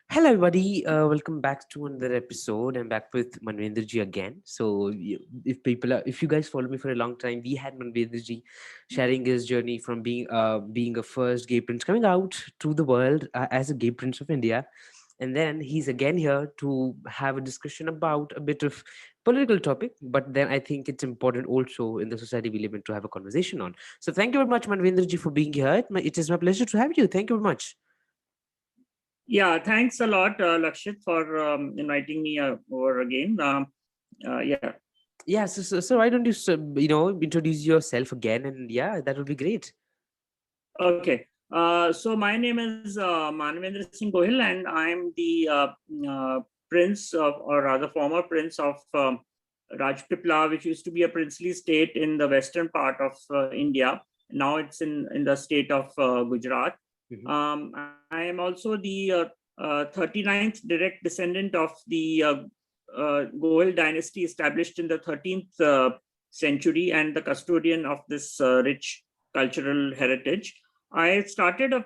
Hello, everybody. Welcome back to another episode. I'm back with Manvendra ji again. So, if you guys follow me for a long time, we had Manvendra ji sharing his journey from being a first gay prince coming out to the world as a gay prince of India, and then he's again here to have a discussion about a bit of political topic. But then I think it's important also in the society we live in to have a conversation on. So, thank you very much, Manvendra ji, for being here. It is my pleasure to have you. Thank you very much. Yeah, thanks a lot, Lakshit, for inviting me over again. Yeah. Yeah, so why don't you introduce yourself again, and yeah, that would be great. Okay. So my name is Manvendra Singh Gohil, and I'm the prince of, or rather, former prince of Rajpipla, which used to be a princely state in the western part of India. Now it's in the state of Gujarat. I am also the 39th direct descendant of the Gohil dynasty established in the 13th century and the custodian of this rich cultural heritage. I started a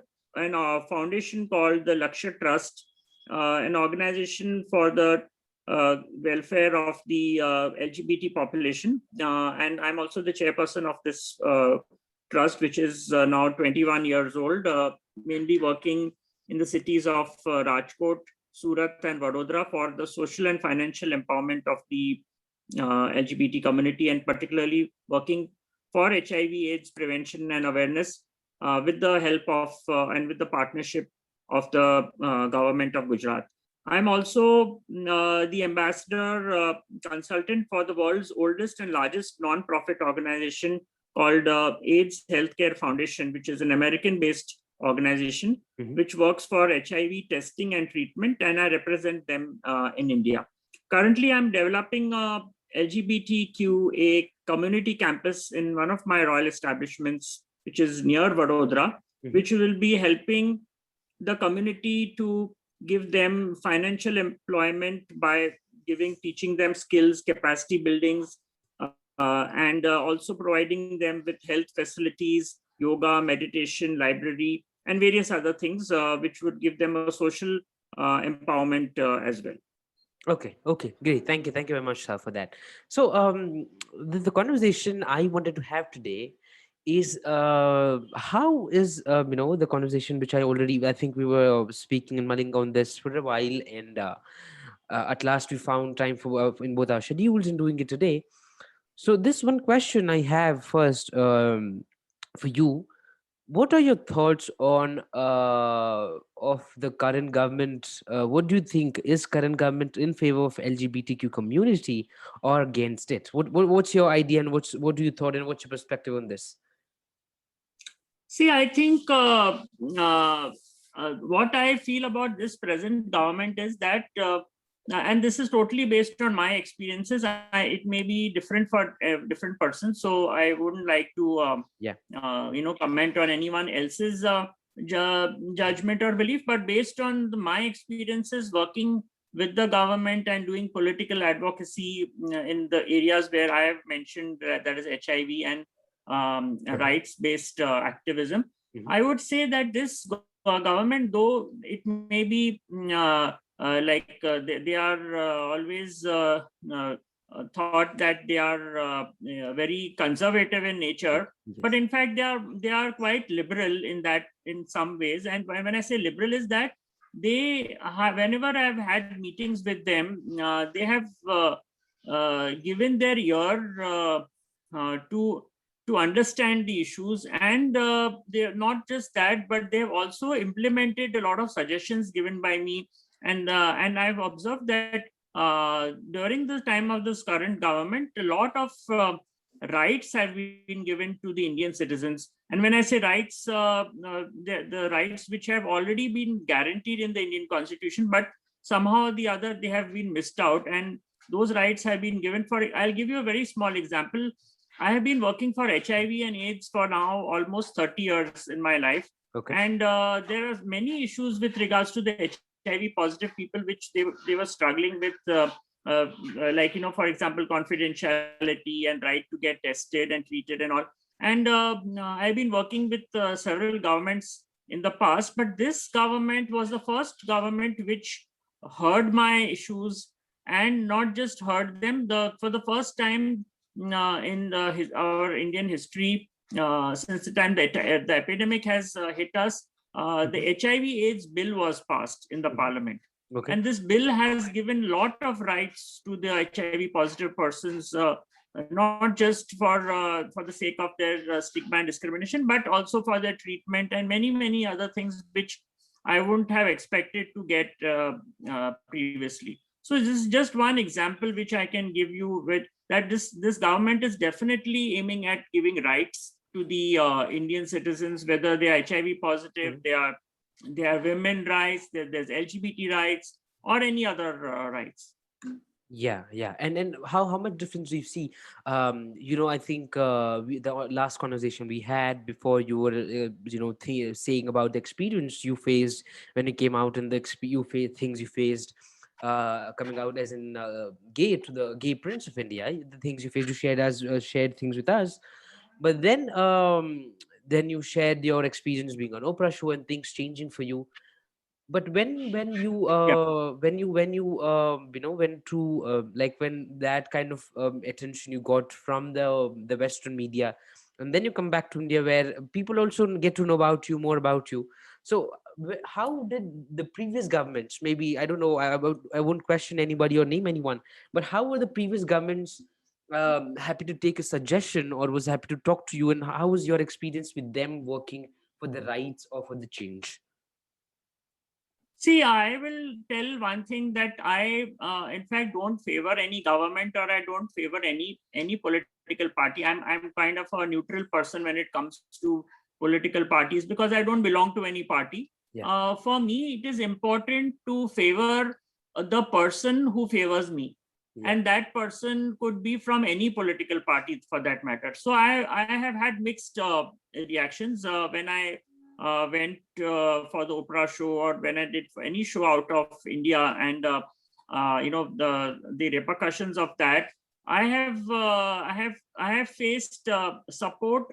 foundation called the Lakshya Trust, an organization for the welfare of the LGBT population. And I'm also the chairperson of this trust, which is now 21 years old, mainly working in the cities of Rajkot, Surat, and Vadodara for the social and financial empowerment of the LGBT community, and particularly working for HIV/AIDS prevention and awareness with the help of and with the partnership of the government of Gujarat. I'm also the ambassador consultant for the world's oldest and largest non-profit organization called AIDS Healthcare Foundation, which is an American-based organization which works for HIV testing and treatment, and I represent them in India. Currently, I'm developing a LGBTQA community campus in one of my royal establishments, which is near Vadodara, which will be helping the community to give them financial employment by teaching them skills, capacity buildings, and also providing them with health facilities, yoga, meditation, library, and various other things, which would give them a social empowerment as well. Okay, great. Thank you very much, sir, for that. So, the conversation I wanted to have today is how is the conversation which I think we were speaking and mulling on this for a while, and at last we found time for in both our schedules and doing it today. So, this one question I have first for you: what are your thoughts on of the current government? What do you think, is current government in favor of LGBTQ community or against it? What's your idea, and what do you thought, and what's your perspective on this? See, I think what I feel about this present government is that, and this is totally based on my experiences. It may be different for different persons, so I wouldn't like to, comment on anyone else's judgment or belief. But based on my experiences working with the government and doing political advocacy in the areas where I have mentioned, that is HIV and rights-based activism, I would say that this government, though it may be they are always thought that they are very conservative in nature, but in fact they are quite liberal in some ways. And when I say liberal, is that they have, whenever I've had meetings with them, they have given their ear to understand the issues, and they're not just that, but they've also implemented a lot of suggestions given by me, and I've observed that during the time of this current government, a lot of rights have been given to the Indian citizens. And when I say rights, the rights which have already been guaranteed in the Indian Constitution, but somehow or the other they have been missed out, and those rights have been given. For I'll give you a very small example. I have been working for HIV and AIDS for now almost 30 years in my life. Okay. And there are many issues with regards to the HIV positive people, which they were struggling with, for example, confidentiality and right to get tested and treated and all. And I've been working with several governments in the past, but this government was the first government which heard my issues, and not just heard them. For the first time in our Indian history, since the time that the epidemic has hit us, the HIV/AIDS bill was passed in the parliament. Okay. And this bill has given lot of rights to the HIV positive persons, not just for the sake of their stigma and discrimination, but also for their treatment and many other things which I wouldn't have expected to get previously. So this is just one example which I can give you, with that this government is definitely aiming at giving rights to the Indian citizens, whether they are HIV positive, they are women rights, there's LGBT rights, or any other rights. Yeah, and how much difference we see. I think the last conversation we had before, you were saying about the experience you faced when you came out, and the things you faced coming out as in gay, to the gay prince of India, the things you faced, you shared things with us. But then you shared your experience being on Oprah show and things changing for you. But when you Yeah. went through, like, when that kind of attention you got from the Western media, and then you come back to India, where people also get to know about you, more about you. So how did the previous governments, maybe, I don't know, I won't question anybody or name anyone, but how were the previous governments happy to take a suggestion, or was happy to talk to you, and how was your experience with them working for the rights or for the change? See, I will tell one thing, that I, in fact, don't favor any government, or I don't favor any political party. I'm kind of a neutral person when it comes to political parties, because I don't belong to any party. Yeah. For me, it is important to favor the person who favors me. Yeah. And that person could be from any political party for that matter. So I have had mixed reactions when I went for the Oprah show, or when I did for any show out of India, and the repercussions of that. I have faced support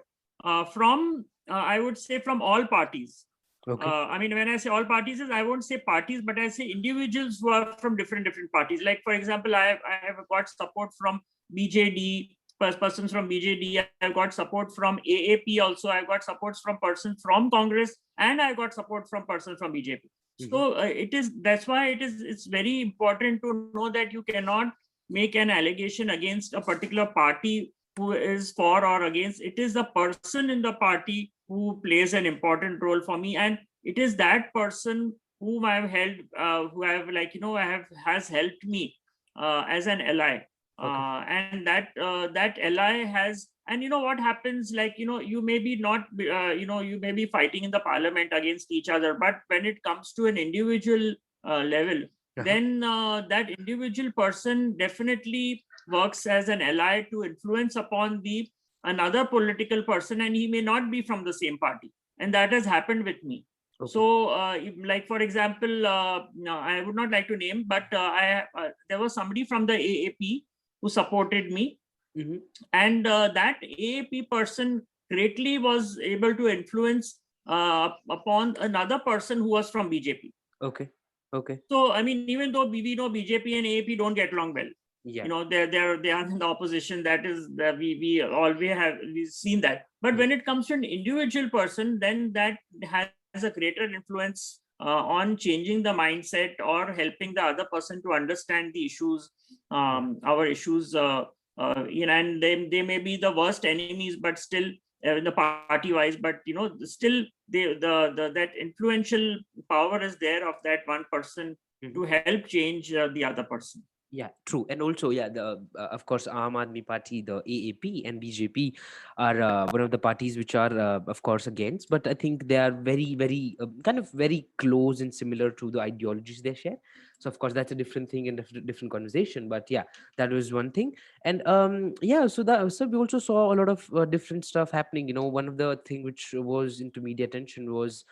from, I would say, from all parties. Okay. I mean, when I say all parties, I won't say parties, but I say individuals who are from different parties. Like, for example, I have got support from BJD, persons from BJD. I've got support from AAP also. I've got support from persons from Congress, and I got support from persons from BJP. So that's why it's very important to know that you cannot make an allegation against a particular party who is for or against. It is the person in the party who plays an important role for me, and it is that person whom I've held, has helped me as an ally. And that ally has, and what happens, like, you may be not you may be fighting in the parliament against each other, but when it comes to an individual level, then that individual person definitely works as an ally to influence upon the another political person, and he may not be from the same party, and that has happened with me. So like, for example, no, I would not like to name, but there was somebody from the AAP who supported me, and that AAP person greatly was able to influence upon another person who was from BJP. Okay. So I mean, even though we know BJP and AAP don't get along well, Yeah. they are in the opposition. That is that we've seen that. But when it comes to an individual person, then that has a greater influence on changing the mindset, or helping the other person to understand the issues, our issues. And they may be the worst enemies, but still in the party wise, but still that influential power is there of that one person to help change the other person. Yeah, true. And also, yeah, the of course, Aam Aadmi Party, the AAP and BJP are one of the parties which are, of course, against. But I think they are very, very kind of very close and similar to the ideologies they share. So, of course, that's a different thing and different conversation. But yeah, that was one thing. And yeah, so we also saw a lot of different stuff happening. One of the thing which was into media attention was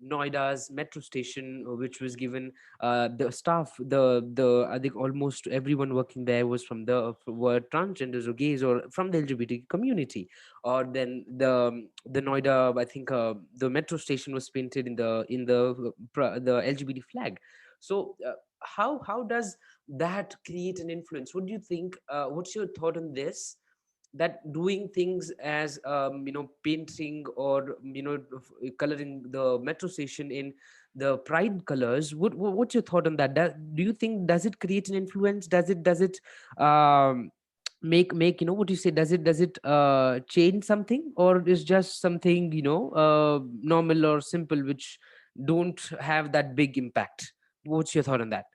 Noida's metro station, which was given the staff, the I think almost everyone working there was from were transgenders or gays or from the LGBT community. Or then the Noida, I think the metro station was painted in the LGBT flag. So how does that create an influence? What do you think? What's your thought on this? That doing things as painting or coloring the metro station in the pride colors, what's your thought on that? Do you think, does it create an influence? Does it um make what do you say, does it change something, or is just something normal or simple, which don't have that big impact? What's your thought on that?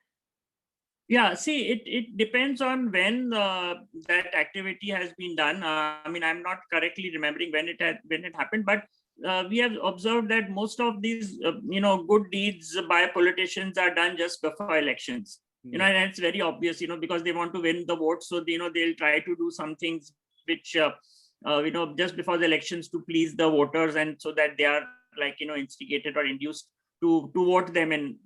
Yeah, see, it depends on when that activity has been done. I mean, I'm not correctly remembering when it happened, but we have observed that most of these good deeds by politicians are done just before elections. Yeah. And it's very obvious, because they want to win the vote, so they'll try to do some things which just before the elections to please the voters, and so that they are like instigated or induced to vote them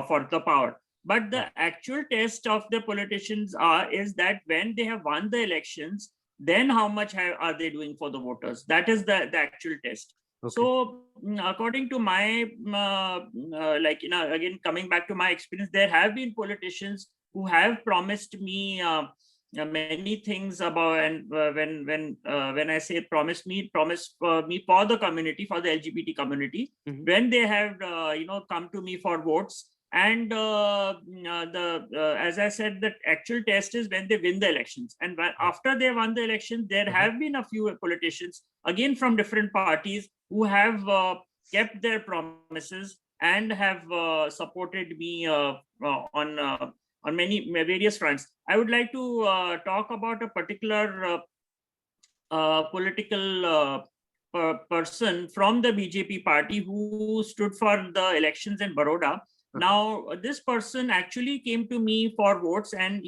for the power. But Yeah. the actual test of the politicians is that when they have won the elections, then how much are they doing for the voters? That is the actual test. Okay. So according to my again, coming back to my experience, there have been politicians who have promised me many things about, and when I say promise me for the community, for the LGBT community, Mhm. when they have come to me for votes. And as I said, the actual test is when they win the elections. And after they won the election, there have been a few politicians, again from different parties, who have kept their promises and have supported me on many various fronts. I would like to talk about a particular political person from the BJP party who stood for the elections in Baroda. Now, this person actually came to me for votes, and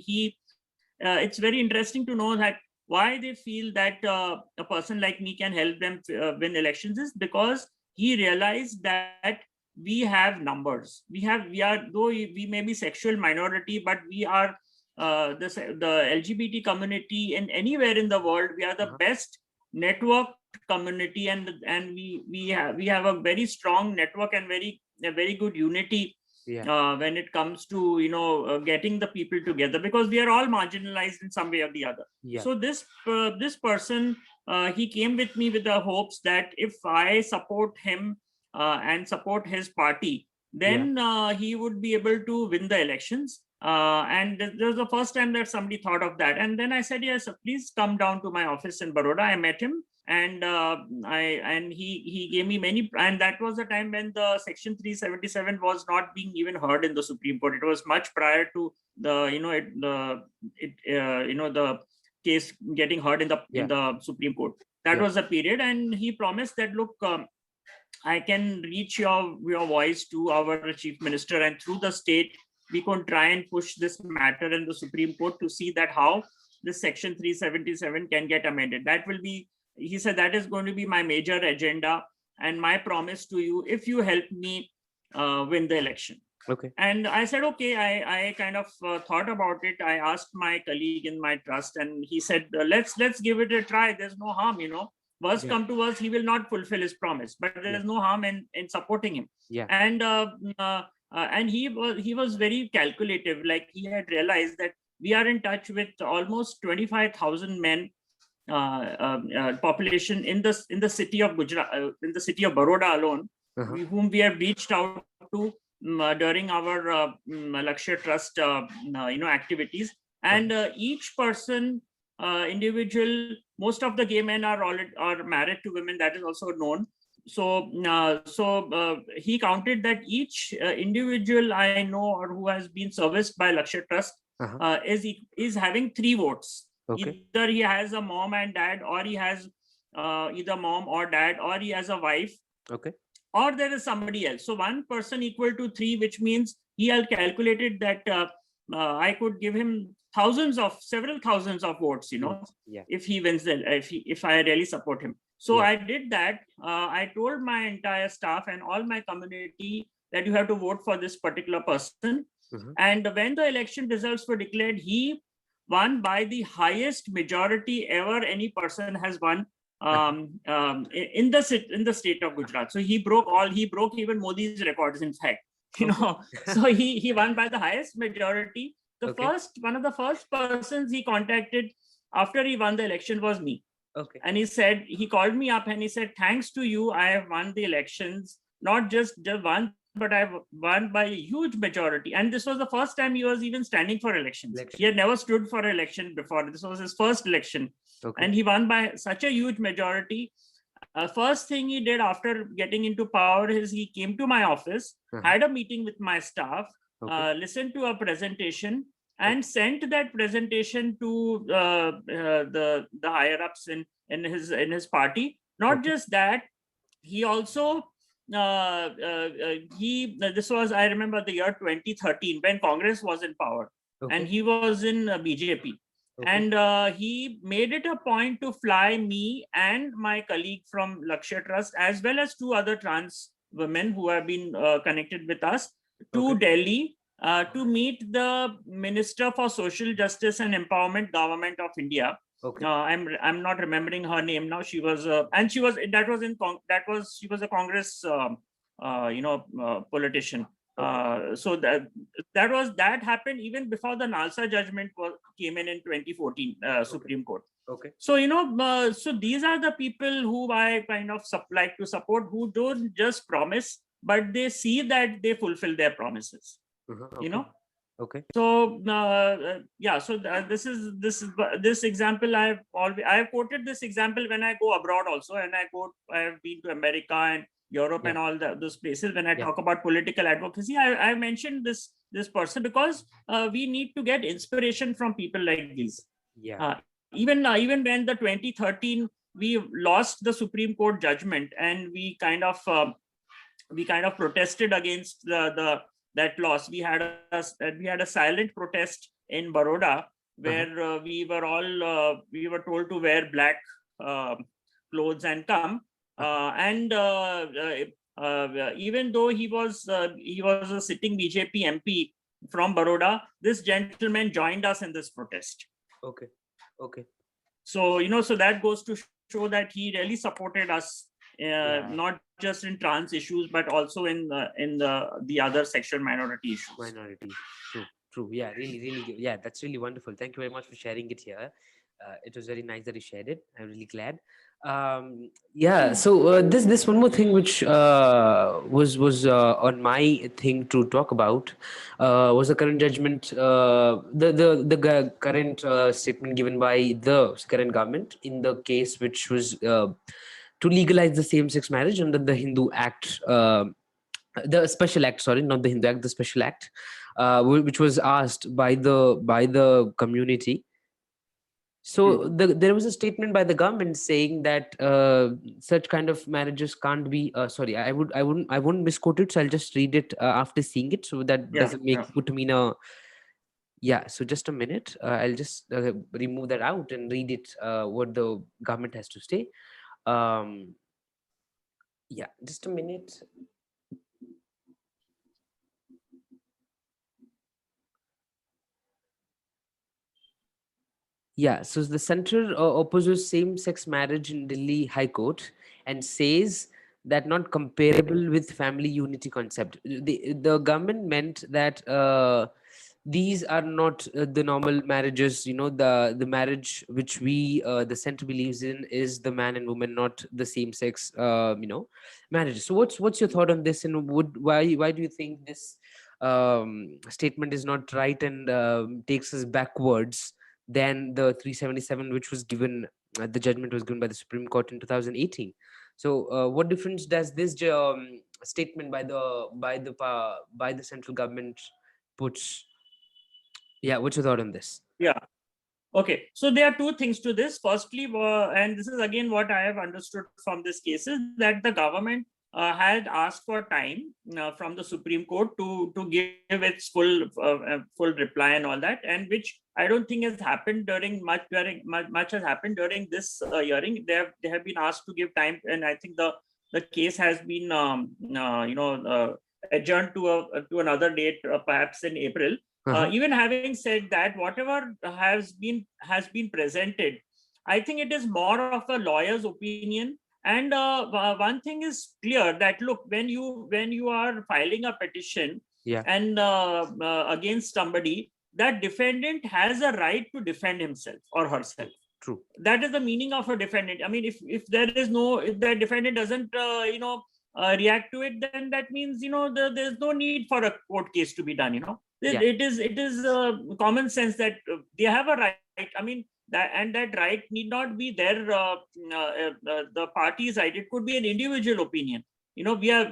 it's very interesting to know that why they feel that a person like me can help them win elections is because he realized that we have numbers. We are, though we may be sexual minority, but we are the LGBT community in anywhere in the world. We are the best networked community, and we have a very strong network and a very good unity Yeah. when it comes to getting the people together, because we are all marginalized in some way or the other. Yeah. So this person, he came with me with the hopes that if I support him and support his party, Yeah. then he would be able to win the elections. And this was the first time that somebody thought of that. And then I said, yes, please come down to my office in Baroda. I met him, and he gave me many. And that was the time when the Section 377 was not being even heard in the Supreme Court. It was much prior to the case getting heard in Yeah. the Supreme Court. That Yeah. was the period, and he promised that, look, I can reach your voice to our chief minister, and through the state, we can try and push this matter in the Supreme Court to see that how this Section 377 can get amended. That will be, he said, that is going to be my major agenda and my promise to you if you help me win the election. Okay. And I said, okay. I kind of thought about it. I asked my colleague in my trust, and he said, let's give it a try. There's no harm, Worst come to worst, he will not fulfill his promise, but there is no harm in supporting him. Yeah. And he was very calculative. Like, he had realized that we are in touch with almost 25,000 men population in the city of Gujarat, in the city of Baroda alone, whom we have reached out to during our Lakshya Trust activities. And each person, individual, most of the gay men are married to women. That is also known. So he counted that each individual I know or who has been serviced by Lakshya Trust is having 3 votes. Okay. Either he has a mom and dad, or he has either mom or dad, or he has a wife, Okay. or there is somebody else. So 1 person equal to 3, which means he had calculated that I could give him several thousands of votes, Yeah. if he wins, if I really support him. So I did that. I told my entire staff and all my community that you have to vote for this particular person. And when the election results were declared, he won by the highest majority ever any person has won in the state of Gujarat. So he broke even Modi's records, in fact. So he won by the highest majority. One of the first persons he contacted after he won the election was me. And he called me up and he said, thanks to you, I have won the elections, not just one, but I've won by a huge majority. And this was the first time he was even standing for elections. He had never stood for election before. This was his first election. And he won by such a huge majority. First thing he did after getting into power is he came to my office, had a meeting with my staff, listened to a presentation, and sent that presentation to the higher ups in his party. Not just that, he also this was, I remember, the year 2013 when Congress was in power, and he was in BJP. And he made it a point to fly me and my colleague from Lakshya Trust, as well as two other trans women who have been connected with us, to Delhi to meet the Minister for Social Justice and Empowerment, Government of India. I'm not remembering her name now. She was a Congress politician. So that happened even before the Nalsa judgment came in 2014 Supreme Court. So so these are the people who I kind of like to support, who don't just promise, but they see that they fulfill their promises. So so this example I have quoted this example when I go abroad also, and I have been to America and Europe and all those places. When I talk about political advocacy, I mentioned this person because we need to get inspiration from people like these. Even when the 2013 we lost the Supreme Court judgment, and we kind of protested against that loss. We had a silent protest in Baroda, where we were told to wear black clothes and come. Even though he was a sitting BJP MP from Baroda, this gentleman joined us in this protest. So so that goes to show that he really supported us, not just in trans issues, but also in the other sexual minority issues. True. Yeah, really good. Yeah, that's really wonderful. Thank you very much for sharing it here. It was very nice that you shared it. I'm really glad. So this one more thing which was on my thing to talk about was the current judgment, the current statement given by the current government in the case which was to legalize the same-sex marriage under the Hindu Act, the Special Act. Sorry, not the Hindu Act, the Special Act, which was asked by the community. So there was a statement by the government saying that such kind of marriages can't be. Sorry, I won't misquote it. So I'll just read it after seeing it, so that doesn't put me in a. Yeah. So just a minute. I'll just remove that out and read it. What the government has to say. Just a minute. So the center opposes same-sex marriage in Delhi High Court and says that not comparable with family unity concept. The government meant that these are not the normal marriages. The marriage which the center believes in is the man and woman, not the same-sex marriages. So what's your thought on this, and why do you think this statement is not right and takes us backwards than the 377 which was given, the judgment was given by the Supreme Court in 2018? So what difference does this statement by the central government puts? What's your thought on this? Okay, so there are two things to this. Firstly, and this is again what I have understood from this case, is that the government had asked for time from the Supreme Court to give its full reply and all that, and which I don't think has happened much has happened during this hearing. They have been asked to give time, and I think the case has been adjourned to another date, perhaps in April. Even having said that, whatever has been presented, I think it is more of a lawyer's opinion. And one thing is clear, that look, when you are filing a petition and against somebody, that defendant has a right to defend himself or herself. True. That is the meaning of a defendant. I mean, if that defendant doesn't react to it, then that means there's no need for a court case to be done. It is common sense that they have a right. I mean, that right need not be their the party's right. It could be an individual opinion. We are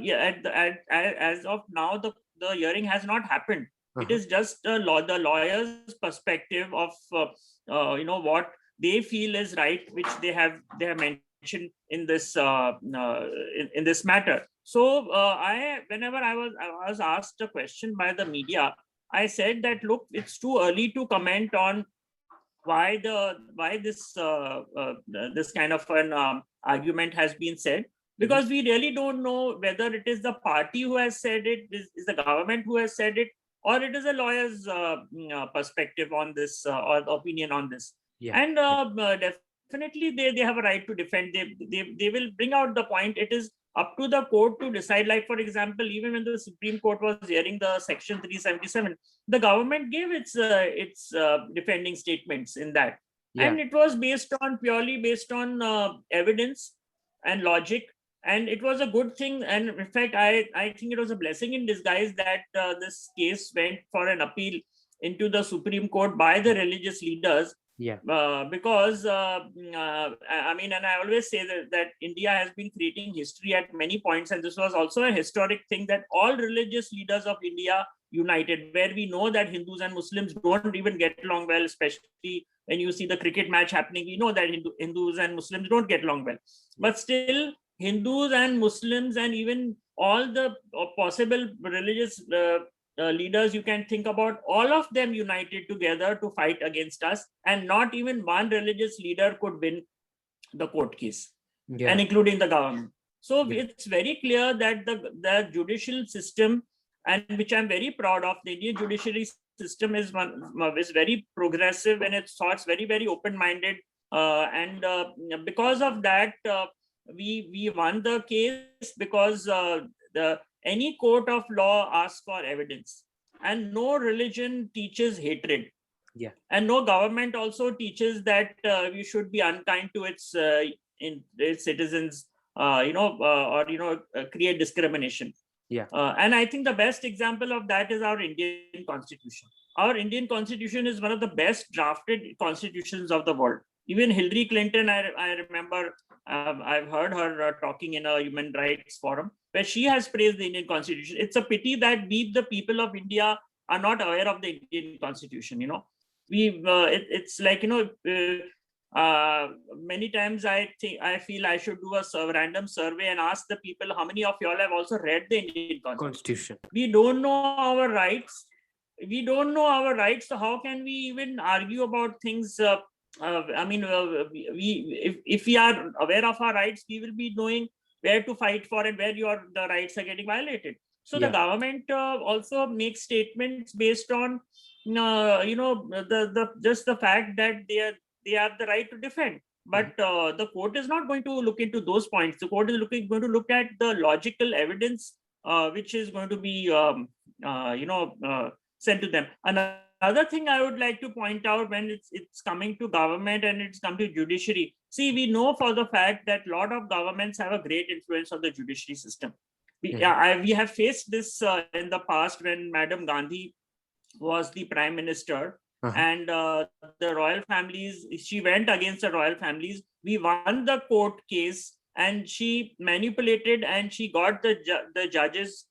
as of now, the hearing has not happened. It is just the lawyer's perspective of what they feel is right, which they have mentioned in this in this matter. So whenever I was asked a question by the media, I said that, look, it's too early to comment on why this kind of an argument has been said, because we really don't know whether it is the party who has said it, is the government who has said it, or it is a lawyer's perspective on this or opinion on this. And definitely they have a right to defend. They will bring out the point. It is up to the court to decide. Like, for example, even when the Supreme Court was hearing the Section 377, the government gave its defending statements in that. And it was purely based on evidence and logic. And it was a good thing. And in fact, I think it was a blessing in disguise that this case went for an appeal into the Supreme Court by the religious leaders. Because I mean, and I always say that India has been creating history at many points, and this was also a historic thing, that all religious leaders of India united, where we know that Hindus and Muslims don't even get along well, especially when you see the cricket match happening. We know that Hindus and Muslims don't get along well, but still Hindus and Muslims and even all the possible religious leaders you can think about, all of them united together to fight against us, and not even one religious leader could win the court case, and including the government. So it's very clear that the judicial system, and which I'm very proud of, the Indian judiciary system is very progressive in its thoughts, very, very open-minded, and because of that, we won the case, because any court of law asks for evidence, and no religion teaches hatred. And no government also teaches that we should be unkind to its citizens, create discrimination. And I think the best example of that is our Indian Constitution. Our Indian Constitution is one of the best drafted constitutions of the world. Even Hillary Clinton, I remember, I've heard her talking in a human rights forum, where she has praised the Indian Constitution. It's a pity that we, the people of India, are not aware of the Indian Constitution. It's like, many times I feel I should do a random survey and ask the people, how many of y'all have also read the Indian Constitution? We don't know our rights. So how can we even argue about things? If we are aware of our rights, we will be knowing where to fight for and where the rights are getting violated. So the government also makes statements based on just the fact that they have the right to defend. But the court is not going to look into those points. The court is going to look at the logical evidence which is going to be sent to them. Another thing I would like to point out, when it's coming to government and it's come to judiciary, see, we know for the fact that a lot of governments have a great influence on the judiciary system. We have faced this in the past when Madam Gandhi was the prime minister, and the royal families, she went against the royal families. We won the court case, and she manipulated, and she got the judges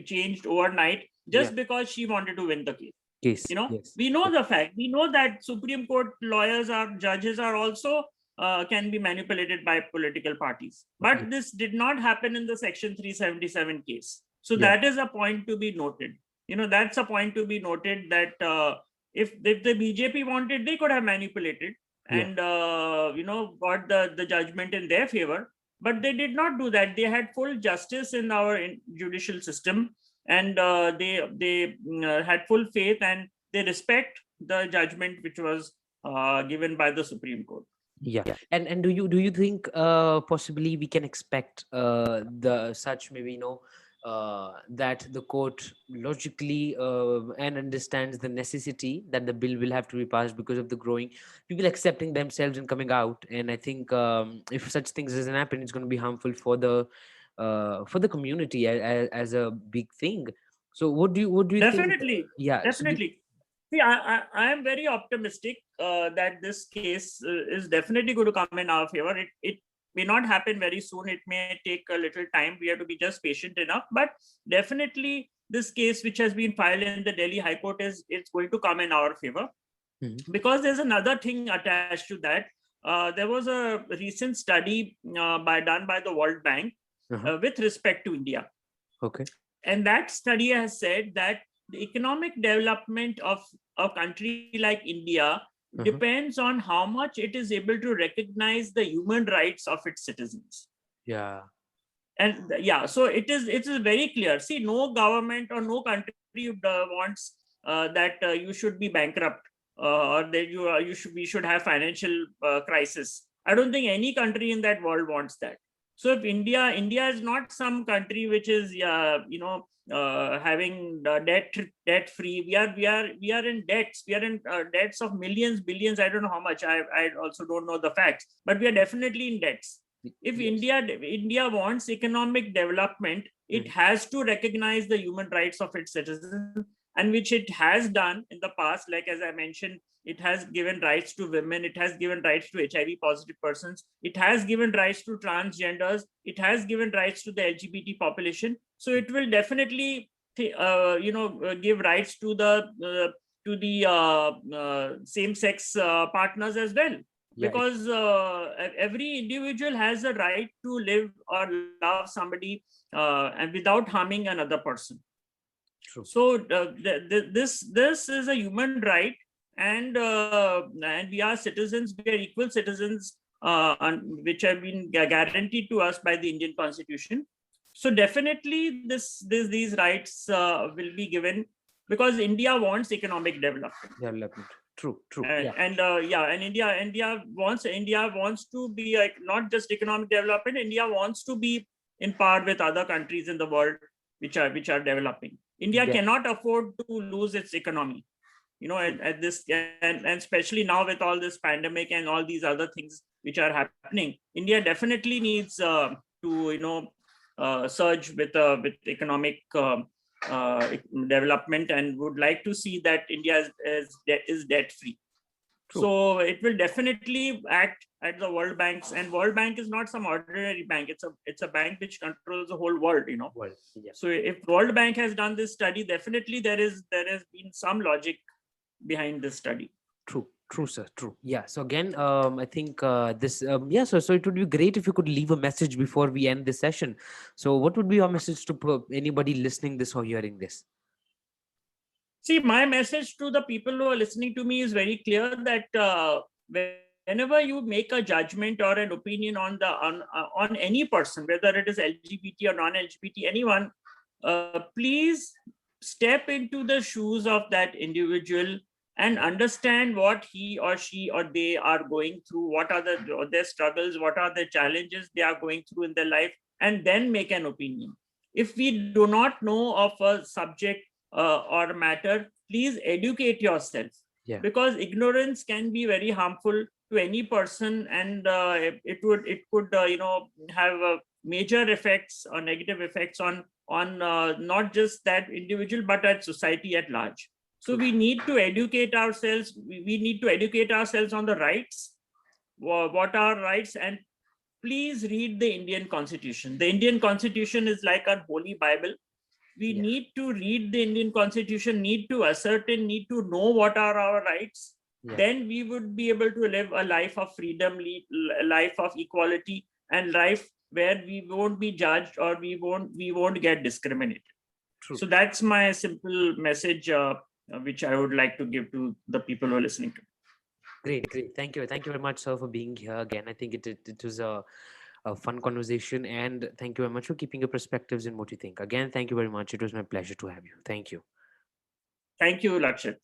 changed overnight just because she wanted to win the case. We know the fact. We know that Supreme Court judges are also can be manipulated by political parties. But this did not happen in the Section 377 case. So that is a point to be noted. That's a point to be noted, that if the BJP wanted, they could have manipulated and got the judgment in their favor. But they did not do that. They had full justice in our judicial system, and they had full faith, and they respect the judgment which was given by the Supreme Court. Yeah. And do you think possibly we can expect the such maybe that the court logically and understands the necessity that the bill will have to be passed because of the growing people accepting themselves and coming out? And I think if such things doesn't happen, it's going to be harmful for the community as a big thing. So what do you think? Definitely. Yeah. Definitely. See, I am very optimistic that this case is definitely going to come in our favor. It may not happen very soon. It may take a little time. We have to be just patient enough. But definitely, this case which has been filed in the Delhi High Court it's going to come in our favor. Because there's another thing attached to that. There was a recent study done by the World Bank with respect to India. Okay. And that study has said that the economic development of a country like India depends on how much it is able to recognize the human rights of its citizens. Yeah. And so it is very clear. See, no government or no country wants that you should be bankrupt or that we should have financial crisis. I don't think any country in that world wants that. So if India is not some country which is having debt free. We are in debts. We are in debts of millions, billions. I don't know how much. I also don't know the facts, but we are definitely in debts. If India wants economic development, it has to recognize the human rights of its citizens, and which it has done in the past. Like as I mentioned, it has given rights to women. It has given rights to HIV positive persons. It has given rights to transgenders. It has given rights to the LGBT population. So it will definitely, give rights to the same-sex partners as well. Because every individual has a right to live or love somebody and without harming another person. True. So this is a human right, and we are citizens. We are equal citizens, which have been guaranteed to us by the Indian Constitution. So definitely, these rights will be given because India wants economic development. True. And India wants to be like not just economic development. India wants to be in par with other countries in the world which are developing. India cannot afford to lose its economy. At this and especially now with all this pandemic and all these other things which are happening, India definitely needs to surge with economic development, and would like to see that India is debt free. So it will definitely act at the World Bank's, and World Bank is not some ordinary bank. It's a bank which controls the whole world. World, yeah. So if World Bank has done this study, definitely there has been some logic behind this study. True, sir. True. Yeah. So again, I think this. So it would be great if you could leave a message before we end this session. So what would be your message to anybody listening this or hearing this? See, my message to the people who are listening to me is very clear that whenever you make a judgment or an opinion on any person, whether it is LGBT or non-LGBT, anyone, please step into the shoes of that individual and understand what he or she or they are going through, what are their struggles, what are the challenges they are going through in their life, and then make an opinion. If we do not know of a subject or matter, please educate yourself, because ignorance can be very harmful to any person, and it could have major effects or negative effects on not just that individual but at society at large. So we need to educate ourselves. We need to educate ourselves on the rights, what are rights, and please read the Indian Constitution. The Indian Constitution is like a holy Bible. We need to read the Indian Constitution, need to know what are our rights, Yeah. then we would be able to live a life of freedom, life of equality, and life where we won't be judged or we won't get discriminated. True. So that's my simple message, which I would like to give to the people who are listening to. Great, great. Thank you. Thank you very much, sir, for being here again. I think it was a fun conversation, and thank you very much for keeping your perspectives in what you think. Again, thank you very much. It was my pleasure to have you. Thank you. Thank you, Lakshit.